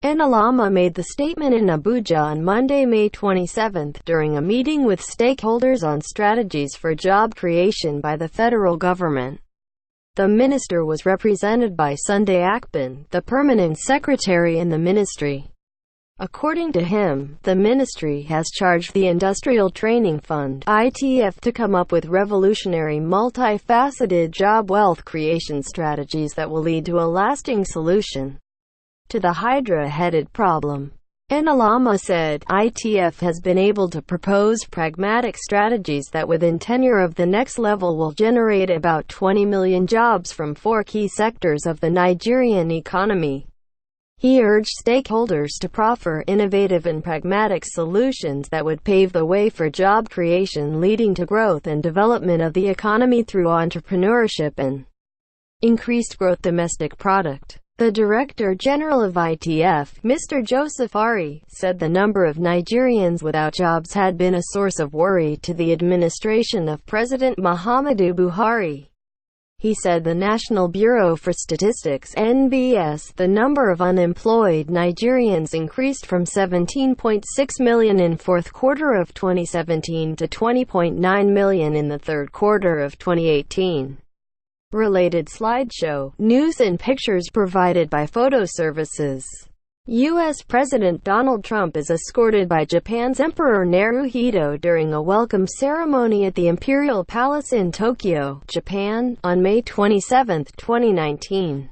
Enalama made the statement in Abuja on Monday, May 27, during a meeting with stakeholders on strategies for job creation by the federal government. The minister was represented by Sunday Akpan, the permanent secretary in the ministry. According to him, the ministry has charged the Industrial Training Fund (ITF) to come up with revolutionary multi-faceted job wealth creation strategies that will lead to a lasting solution to the hydra-headed problem. Enalama said, ITF has been able to propose pragmatic strategies that within tenure of the next level will generate about 20 million jobs from 4 key sectors of the Nigerian economy. He urged stakeholders to proffer innovative and pragmatic solutions that would pave the way for job creation, leading to growth and development of the economy through entrepreneurship and increased growth domestic product. The Director General of ITF, Mr. Joseph Ari, said the number of Nigerians without jobs had been a source of worry to the administration of President Muhammadu Buhari. He said the National Bureau for Statistics (NBS), the number of unemployed Nigerians increased from 17.6 million in fourth quarter of 2017 to 20.9 million in the third quarter of 2018. Related slideshow, news and pictures provided by Photo Services. U.S. President Donald Trump is escorted by Japan's Emperor Naruhito during a welcome ceremony at the Imperial Palace in Tokyo, Japan, on May 27, 2019.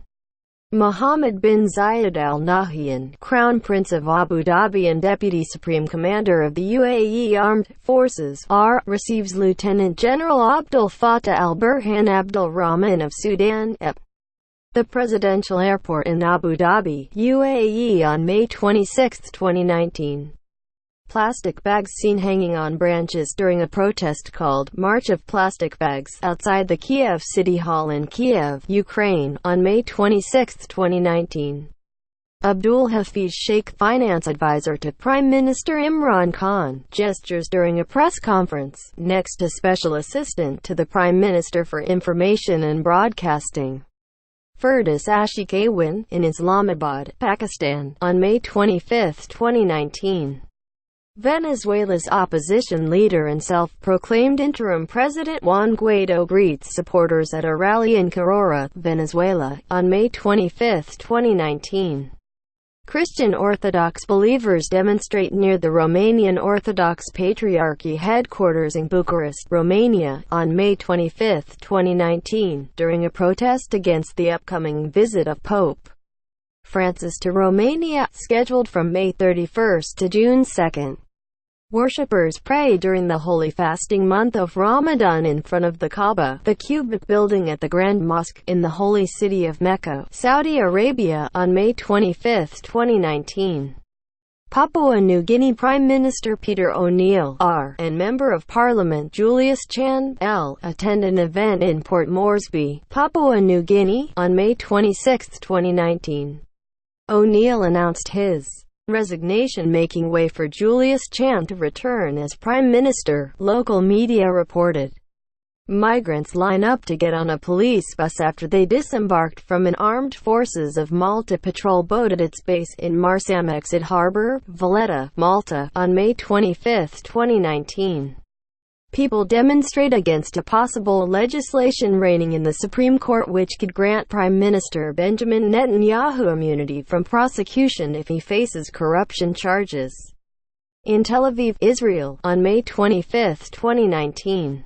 Mohammed bin Zayed Al Nahyan, Crown Prince of Abu Dhabi and Deputy Supreme Commander of the UAE Armed Forces, receives Lieutenant General Abdel Fattah al-Burhan Abdul Rahman of Sudan, the presidential airport in Abu Dhabi, UAE on May 26, 2019. Plastic bags seen hanging on branches during a protest called March of Plastic Bags outside the Kiev City Hall in Kiev, Ukraine, on May 26, 2019. Abdul Hafiz Sheikh, finance advisor to Prime Minister Imran Khan, gestures during a press conference, next to Special Assistant to the Prime Minister for Information and Broadcasting, Firdaus Ashiq-Awin, in Islamabad, Pakistan, on May 25, 2019. Venezuela's opposition leader and self-proclaimed interim president Juan Guaido greets supporters at a rally in Carora, Venezuela, on May 25, 2019. Christian Orthodox believers demonstrate near the Romanian Orthodox Patriarchy headquarters in Bucharest, Romania, on May 25, 2019, during a protest against the upcoming visit of Pope Francis to Romania, scheduled from May 31 to June 2. Worshippers pray during the holy fasting month of Ramadan in front of the Kaaba, the cubic building at the Grand Mosque, in the holy city of Mecca, Saudi Arabia, on May 25, 2019. Papua New Guinea Prime Minister Peter O'Neill, and Member of Parliament Julius Chan, attend an event in Port Moresby, Papua New Guinea, on May 26, 2019. O'Neill announced his resignation, making way for Julius Chan to return as Prime Minister, local media reported. Migrants line up to get on a police bus after they disembarked from an Armed Forces of Malta patrol boat at its base in Marsamxett Harbour, Valletta, Malta, on May 25, 2019. People demonstrate against a possible legislation reigning in the Supreme Court which could grant Prime Minister Benjamin Netanyahu immunity from prosecution if he faces corruption charges. In Tel Aviv, Israel, on May 25, 2019.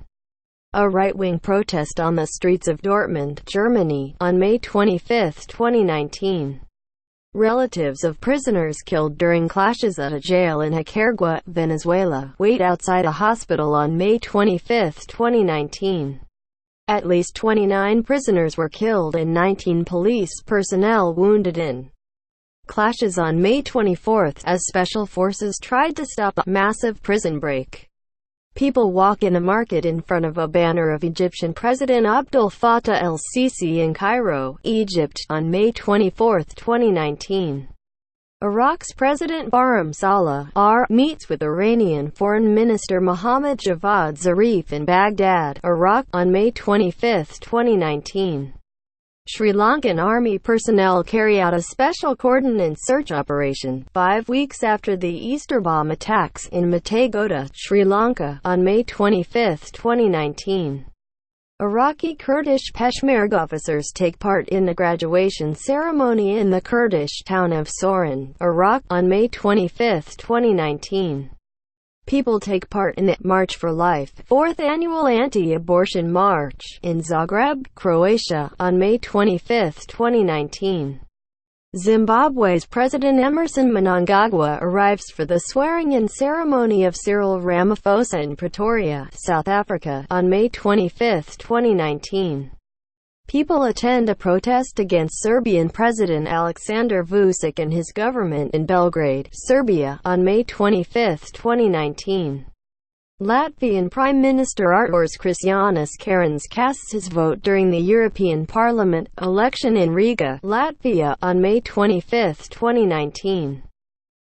A right-wing protest on the streets of Dortmund, Germany, on May 25, 2019. Relatives of prisoners killed during clashes at a jail in Nicaragua, Venezuela, wait outside a hospital on May 25, 2019. At least 29 prisoners were killed and 19 police personnel wounded in clashes on May 24 as special forces tried to stop a massive prison break. People walk in a market in front of a banner of Egyptian President Abdel Fattah el-Sisi in Cairo, Egypt, on May 24, 2019. Iraq's President Barham Saleh, meets with Iranian Foreign Minister Mohammad Javad Zarif in Baghdad, Iraq, on May 25, 2019. Sri Lankan army personnel carry out a special cordon search operation, 5 weeks after the Easter bomb attacks in Mutegoda, Sri Lanka, on May 25, 2019. Iraqi Kurdish Peshmerga officers take part in a graduation ceremony in the Kurdish town of Soran, Iraq, on May 25, 2019. People take part in the March for Life, 4th annual anti-abortion march, in Zagreb, Croatia, on May 25, 2019. Zimbabwe's President Emmerson Mnangagwa arrives for the swearing-in ceremony of Cyril Ramaphosa in Pretoria, South Africa, on May 25, 2019. People attend a protest against Serbian President Aleksandar Vučić and his government in Belgrade, Serbia, on May 25, 2019. Latvian Prime Minister Artūrs Krišjānis Kariņš casts his vote during the European Parliament election in Riga, Latvia, on May 25, 2019.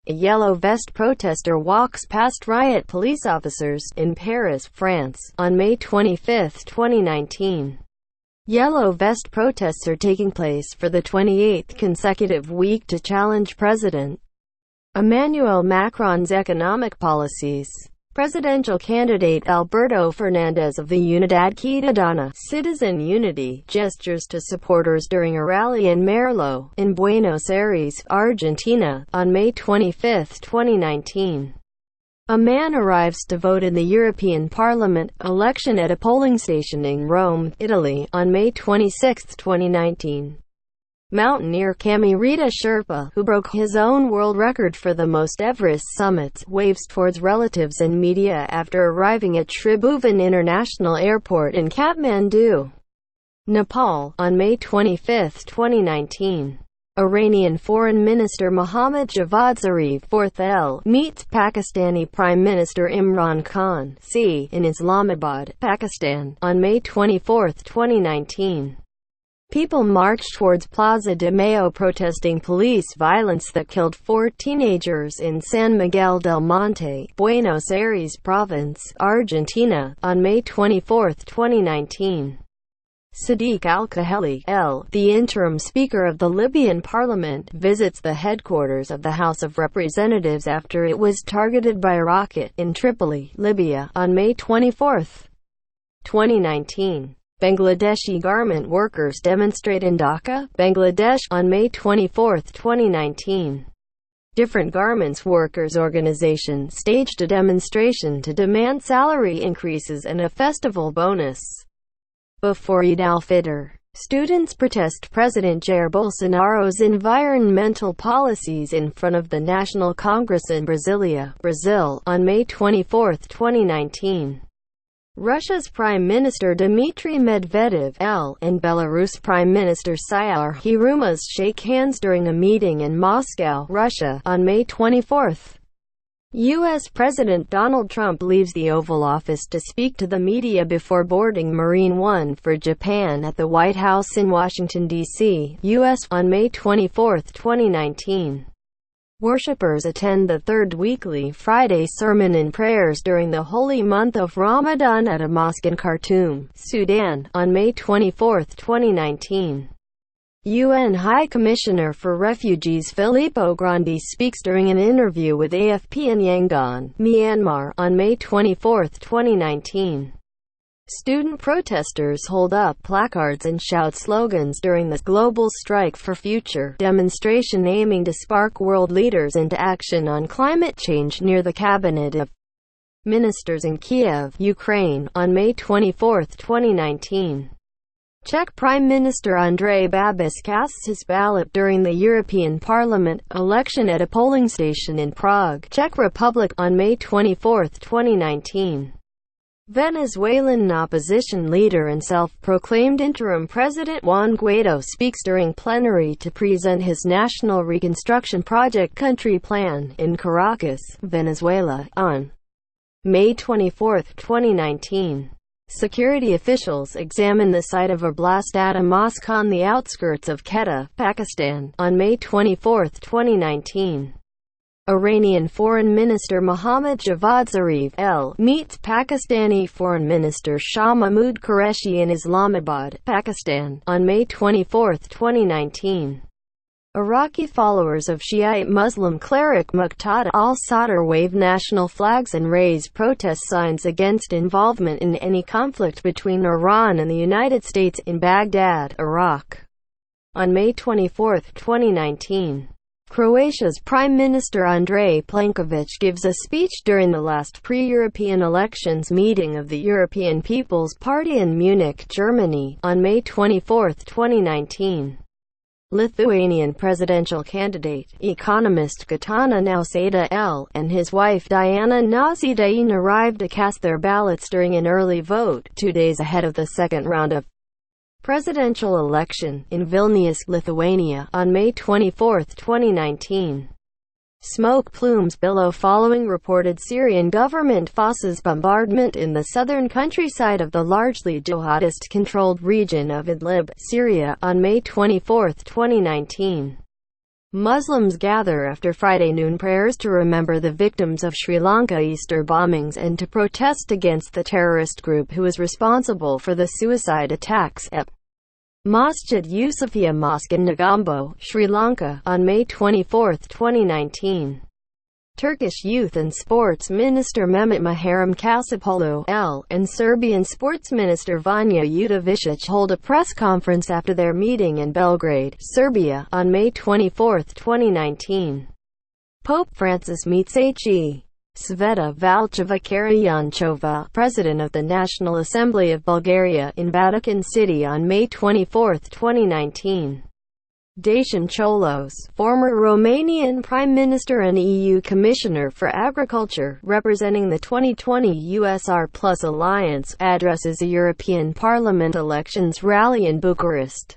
A yellow vest protester walks past riot police officers in Paris, France, on May 25, 2019. Yellow vest protests are taking place for the 28th consecutive week to challenge President Emmanuel Macron's economic policies. Presidential candidate Alberto Fernandez of the Unidad Ciudadana Citizen Unity gestures to supporters during a rally in Merlo, in Buenos Aires, Argentina, on May 25, 2019. A man arrives to vote in the European Parliament election at a polling station in Rome, Italy, on May 26, 2019. Mountaineer Kamirita Sherpa, who broke his own world record for the most Everest summits, waves towards relatives and media after arriving at Tribhuvan International Airport in Kathmandu, Nepal, on May 25, 2019. Iranian Foreign Minister Mohammad Javad Zarif, 4th L, meets Pakistani Prime Minister Imran Khan, in Islamabad, Pakistan, on May 24, 2019. People marched towards Plaza de Mayo protesting police violence that killed 4 teenagers in San Miguel del Monte, Buenos Aires Province, Argentina, on May 24, 2019. Sadiq al-Kaheli, the interim Speaker of the Libyan Parliament, visits the headquarters of the House of Representatives after it was targeted by a rocket in Tripoli, Libya, on May 24, 2019. Bangladeshi garment workers demonstrate in Dhaka, Bangladesh, on May 24, 2019. Different garments workers' organization staged a demonstration to demand salary increases and a festival bonus before Eid al-Fitr. Students protest President Jair Bolsonaro's environmental policies in front of the National Congress in Brasilia, Brazil, on May 24, 2019. Russia's Prime Minister Dmitry Medvedev and Belarus Prime Minister Syar Hirumas shake hands during a meeting in Moscow, Russia, on May 24. U.S. President Donald Trump leaves the Oval Office to speak to the media before boarding Marine One for Japan at the White House in Washington, D.C., U.S., on May 24, 2019. Worshippers attend the third weekly Friday sermon and prayers during the holy month of Ramadan at a mosque in Khartoum, Sudan, on May 24, 2019. UN High Commissioner for Refugees Filippo Grandi speaks during an interview with AFP in Yangon, Myanmar, on May 24, 2019. Student protesters hold up placards and shout slogans during the Global Strike for Future demonstration aiming to spark world leaders into action on climate change near the Cabinet of Ministers in Kiev, Ukraine, on May 24, 2019. Czech Prime Minister Andrej Babiš casts his ballot during the European Parliament election at a polling station in Prague, Czech Republic, on May 24, 2019. Venezuelan opposition leader and self-proclaimed interim President Juan Guaido speaks during plenary to present his National Reconstruction Project country plan in Caracas, Venezuela, on May 24, 2019. Security officials examine the site of a blast at a mosque on the outskirts of Quetta, Pakistan, on May 24, 2019. Iranian Foreign Minister Mohammad Javad Zarif L. meets Pakistani Foreign Minister Shah Mahmood Qureshi in Islamabad, Pakistan, on May 24, 2019. Iraqi followers of Shiite Muslim cleric Muqtada al-Sadr wave national flags and raise protest signs against involvement in any conflict between Iran and the United States in Baghdad, Iraq. On May 24, 2019. Croatia's Prime Minister Andrej Plenković gives a speech during the last pre-European elections meeting of the European People's Party in Munich, Germany, on May 24, 2019. Lithuanian presidential candidate, economist Gitanas Nausėda L. and his wife Diana Nausėda arrived to cast their ballots during an early vote, 2 days ahead of the second round of presidential election, in Vilnius, Lithuania, on May 24, 2019. Smoke plumes billow following reported Syrian government forces bombardment in the southern countryside of the largely jihadist-controlled region of Idlib, Syria, on May 24, 2019. Muslims gather after Friday noon prayers to remember the victims of Sri Lanka Easter bombings and to protest against the terrorist group who is responsible for the suicide attacks at Masjid Yusufia Mosque in Negombo, Sri Lanka, on May 24, 2019. Turkish Youth and Sports Minister Mehmet Muharrem Kasapoglu L. and Serbian Sports Minister Vanja Udovičić hold a press conference after their meeting in Belgrade, Serbia, on May 24, 2019. Pope Francis meets H.E. Sveta Valcheva Karayanchova, President of the National Assembly of Bulgaria, in Vatican City on May 24, 2019. Dacian Cholos, former Romanian Prime Minister and EU Commissioner for Agriculture, representing the 2020 USR Plus Alliance, addresses a European Parliament elections rally in Bucharest,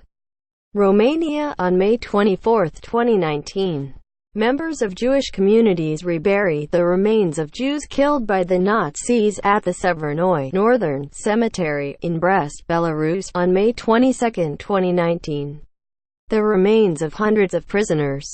Romania, on May 24, 2019. Members of Jewish communities rebury the remains of Jews killed by the Nazis at the Severnoye Northern Cemetery, in Brest, Belarus, on May 22, 2019. The remains of hundreds of prisoners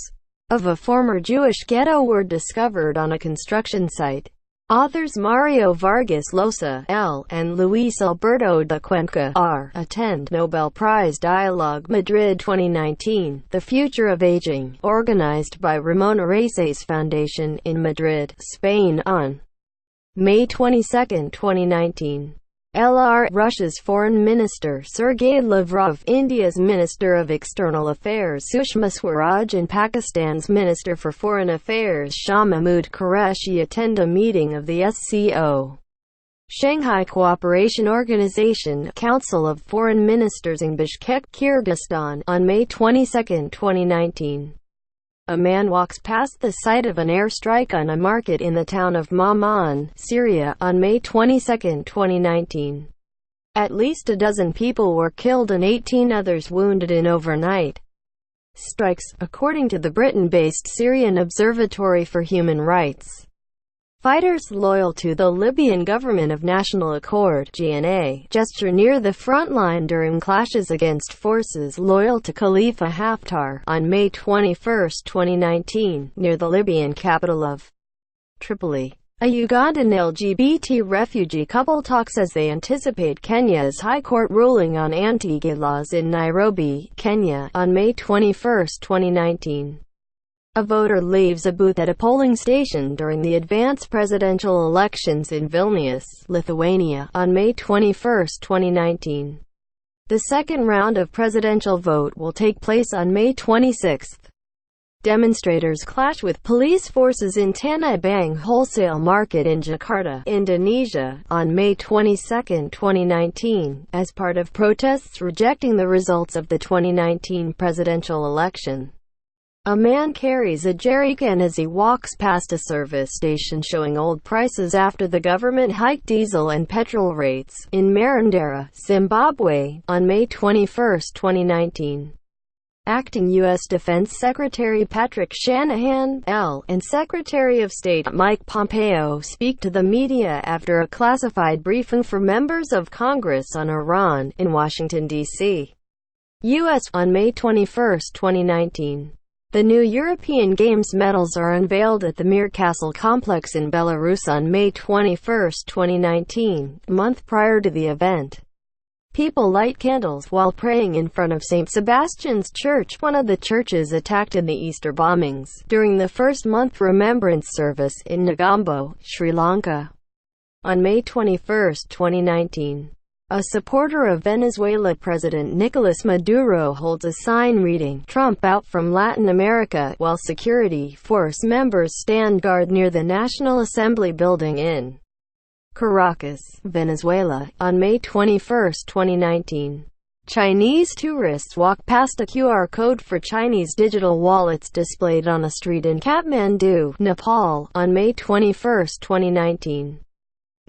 of a former Jewish ghetto were discovered on a construction site. Authors Mario Vargas Llosa L. and Luis Alberto de Cuenca R. attend Nobel Prize Dialogue Madrid 2019, The Future of Aging, organized by Ramon Arraices Foundation, in Madrid, Spain, on May 22, 2019. Russia's Foreign Minister Sergei Lavrov, India's Minister of External Affairs Sushma Swaraj and Pakistan's Minister for Foreign Affairs Shah Mahmood Qureshi attend a meeting of the SCO. Shanghai Cooperation Organization Council of Foreign Ministers in Bishkek, Kyrgyzstan, on May 22, 2019. A man walks past the site of an airstrike on a market in the town of Ma'man, Syria, on May 22, 2019. At least a dozen people were killed and 18 others wounded in overnight strikes, according to the Britain-based Syrian Observatory for Human Rights. Fighters loyal to the Libyan Government of National Accord (GNA) gesture near the front line during clashes against forces loyal to Khalifa Haftar, on May 21, 2019, near the Libyan capital of Tripoli. A Ugandan LGBT refugee couple talks as they anticipate Kenya's High Court ruling on anti-gay laws in Nairobi, Kenya, on May 21, 2019. A voter leaves a booth at a polling station during the advanced presidential elections in Vilnius, Lithuania, on May 21, 2019. The second round of presidential vote will take place on May 26. Demonstrators clash with police forces in Tanah Abang wholesale market in Jakarta, Indonesia, on May 22, 2019, as part of protests rejecting the results of the 2019 presidential election. A man carries a jerrycan as he walks past a service station showing old prices after the government hiked diesel and petrol rates, in Marondera, Zimbabwe, on May 21, 2019. Acting U.S. Defense Secretary Patrick Shanahan, L., and Secretary of State Mike Pompeo speak to the media after a classified briefing for members of Congress on Iran, in Washington, D.C., U.S., on May 21, 2019. The new European Games medals are unveiled at the Mir Castle complex in Belarus on May 21, 2019, a month prior to the event. People light candles while praying in front of St. Sebastian's Church, one of the churches attacked in the Easter bombings, during the first month remembrance service in Negombo, Sri Lanka. On May 21, 2019, a supporter of Venezuela President Nicolas Maduro holds a sign reading, "Trump out from Latin America," while security force members stand guard near the National Assembly building in Caracas, Venezuela. On May 21, 2019, Chinese tourists walk past a QR code for Chinese digital wallets displayed on a street in Kathmandu, Nepal. On May 21, 2019,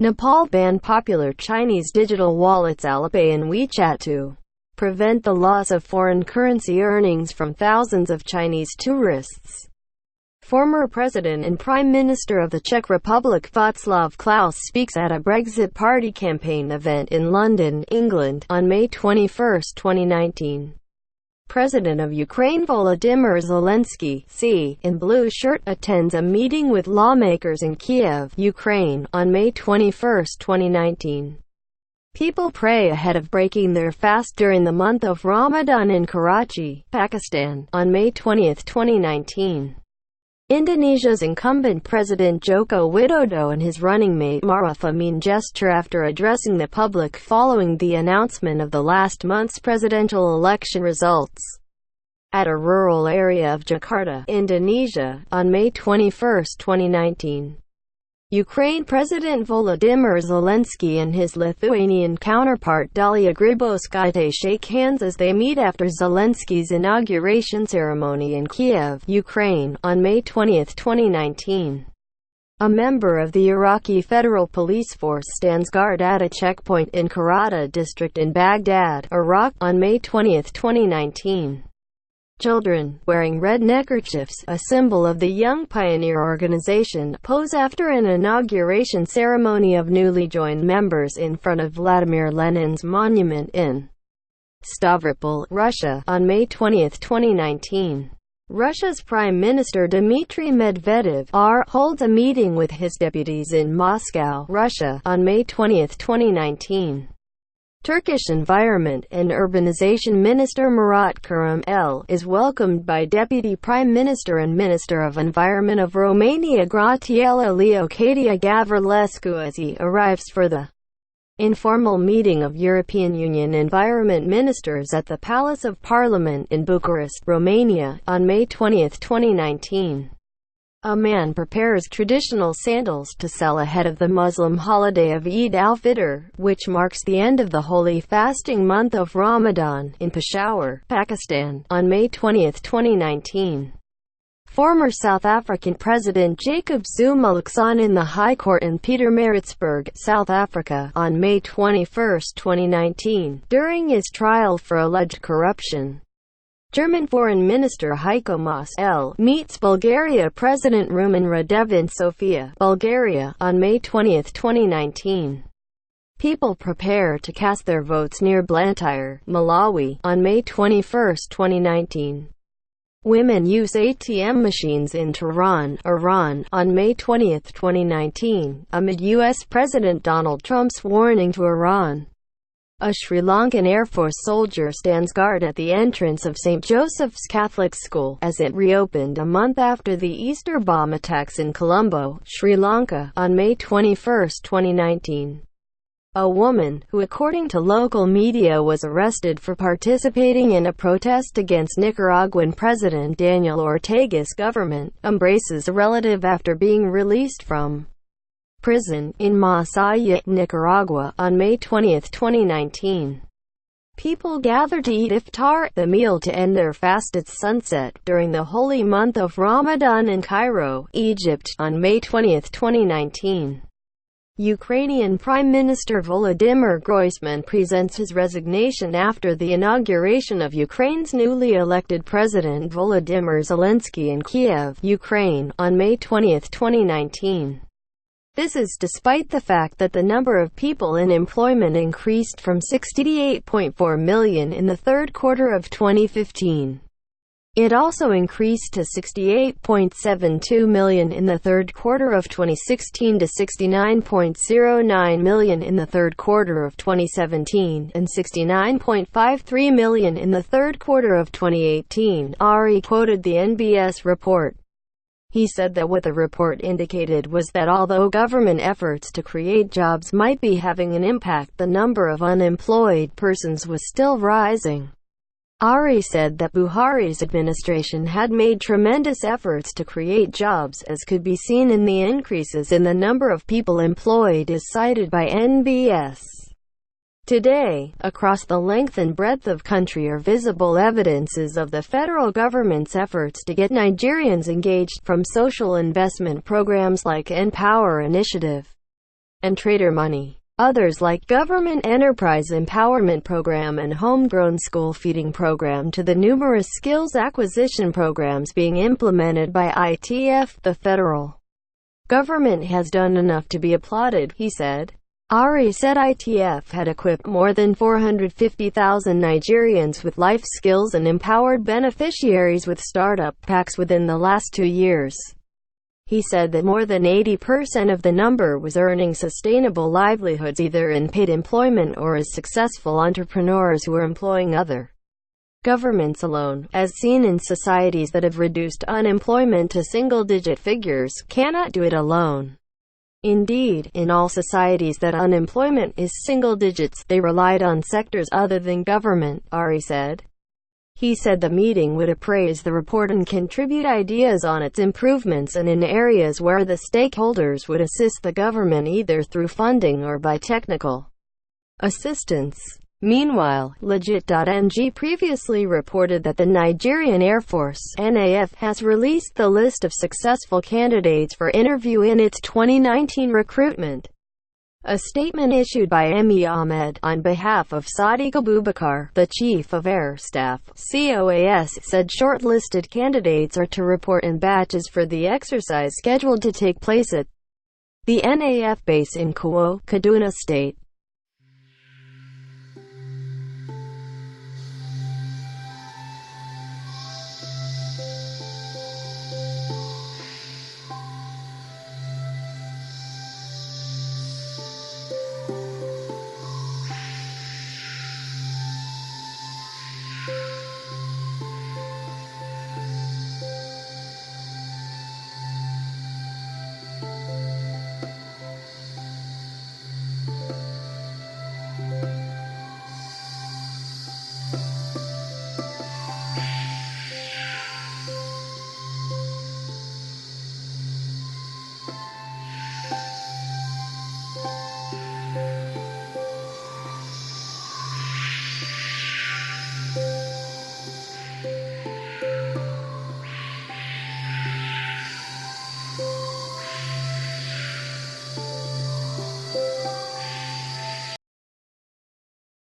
Nepal banned popular Chinese digital wallets Alipay and WeChat to prevent the loss of foreign currency earnings from thousands of Chinese tourists. Former President and Prime Minister of the Czech Republic Václav Klaus speaks at a Brexit Party campaign event in London, England, on May 21, 2019. President of Ukraine Volodymyr Zelensky, in blue shirt, attends a meeting with lawmakers in Kiev, Ukraine, on May 21, 2019. People pray ahead of breaking their fast during the month of Ramadan in Karachi, Pakistan, on May 20, 2019. Indonesia's incumbent President Joko Widodo and his running mate Maruf Amin gesture after addressing the public following the announcement of the last month's presidential election results at a rural area of Jakarta, Indonesia, on May 21, 2019. Ukraine President Volodymyr Zelensky and his Lithuanian counterpart Dalia Grybauskaitė shake hands as they meet after Zelensky's inauguration ceremony in Kiev, Ukraine, on May 20, 2019. A member of the Iraqi Federal Police Force stands guard at a checkpoint in Karata district in Baghdad, Iraq, on May 20, 2019. Children, wearing red neckerchiefs, a symbol of the Young Pioneer Organization, pose after an inauguration ceremony of newly joined members in front of Vladimir Lenin's monument in Stavropol, Russia, on May 20, 2019. Russia's Prime Minister Dmitry Medvedev holds a meeting with his deputies in Moscow, Russia, on May 20, 2019. Turkish Environment and Urbanization Minister Murat Kurum is welcomed by Deputy Prime Minister and Minister of Environment of Romania Grațiela Leocadia Gavrilescu as he arrives for the informal meeting of European Union environment ministers at the Palace of Parliament in Bucharest, Romania, on May 20, 2019. A man prepares traditional sandals to sell ahead of the Muslim holiday of Eid al-Fitr, which marks the end of the holy fasting month of Ramadan, in Peshawar, Pakistan, on May 20, 2019. Former South African President Jacob Zuma looks on in the High Court in Pietermaritzburg, South Africa, on May 21, 2019, during his trial for alleged corruption. German Foreign Minister Heiko Maas meets Bulgaria President Rumen Radev in Sofia, Bulgaria, on May 20, 2019. People prepare to cast their votes near Blantyre, Malawi, on May 21, 2019. Women use ATM machines in Tehran, Iran, on May 20, 2019, amid U.S. President Donald Trump's warning to Iran. A Sri Lankan Air Force soldier stands guard at the entrance of St. Joseph's Catholic School, as it reopened a month after the Easter bomb attacks in Colombo, Sri Lanka, on May 21, 2019. A woman, who according to local media was arrested for participating in a protest against Nicaraguan President Daniel Ortega's government, embraces a relative after being released from prison in Masaya, Nicaragua, on May 20, 2019. People gather to eat iftar, the meal to end their fast at sunset, during the holy month of Ramadan in Cairo, Egypt, on May 20, 2019. Ukrainian Prime Minister Volodymyr Groysman presents his resignation after the inauguration of Ukraine's newly elected President Volodymyr Zelensky in Kiev, Ukraine, on May 20, 2019. This is despite the fact that the number of people in employment increased from 68.4 million in the third quarter of 2015. It also increased to 68.72 million in the third quarter of 2016 to 69.09 million in the third quarter of 2017, and 69.53 million in the third quarter of 2018, Ari quoted the NBS report. He said that what the report indicated was that although government efforts to create jobs might be having an impact, the number of unemployed persons was still rising. Ari said that Buhari's administration had made tremendous efforts to create jobs, as could be seen in the increases in the number of people employed as cited by NBS. Today, across the length and breadth of country are visible evidences of the federal government's efforts to get Nigerians engaged, from social investment programs like Empower Initiative and Trader Money. Others like Government Enterprise Empowerment Program and Homegrown School Feeding Program to the numerous skills acquisition programs being implemented by ITF. The federal government has done enough to be applauded, he said. Ari said ITF had equipped more than 450,000 Nigerians with life skills and empowered beneficiaries with startup packs within the last 2 years. He said that more than 80% of the number was earning sustainable livelihoods either in paid employment or as successful entrepreneurs who are employing other governments alone, as seen in societies that have reduced unemployment to single-digit figures, cannot do it alone. Indeed, in all societies that unemployment is single digits, they relied on sectors other than government, Ari said. He said the meeting would appraise the report and contribute ideas on its improvements, and in areas where the stakeholders would assist the government either through funding or by technical assistance. Meanwhile, Legit.ng previously reported that the Nigerian Air Force (NAF) has released the list of successful candidates for interview in its 2019 recruitment. A statement issued by Emi Ahmed, on behalf of Sadiq Abubakar, the Chief of Air Staff (COAS), said shortlisted candidates are to report in batches for the exercise scheduled to take place at the NAF base in Kuwo, Kaduna State.